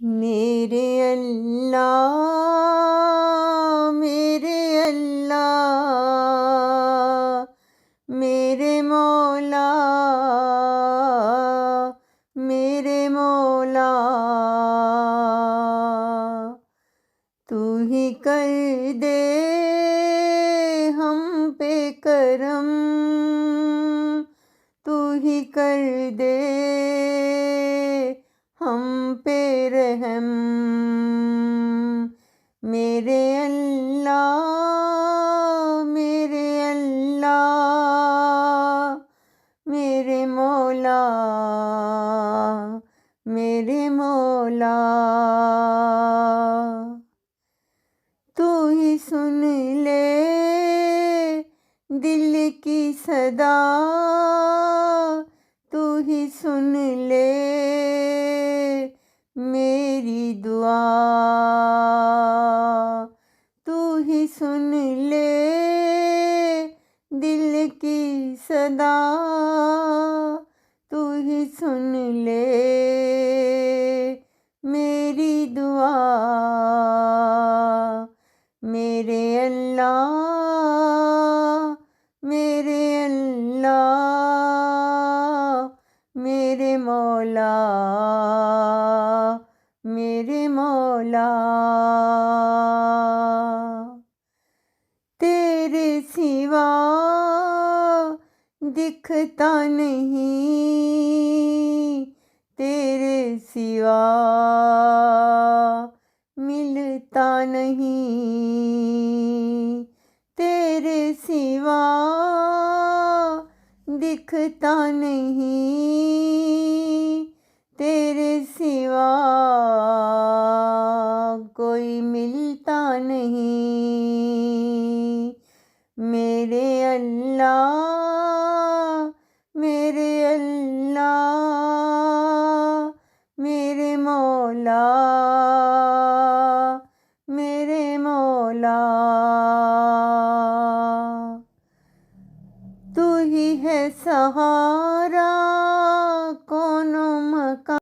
میرے اللہ میرے اللہ میرے مولا میرے مولا تو ہی کر دے ہم پہ کرم تو ہی کر دے ہم پہ رحم میرے اللہ میرے اللہ میرے مولا میرے مولا تو ہی سن لے دل کی صدا تو ہی سن لے میری دعا تو ہی سن لے دل کی صدا تو ہی سن لے میری دعا میرے اللہ میرے اللہ میرے مولا میرے مولا تیرے سوا دکھتا نہیں تیرے سوا ملتا نہیں تیرے سوا دکھتا نہیں تیرے سوا کوئی ملتا نہیں میرے اللہ میرے اللہ میرے مولا میرے مولا تو ہی ہے سہارا کون مکان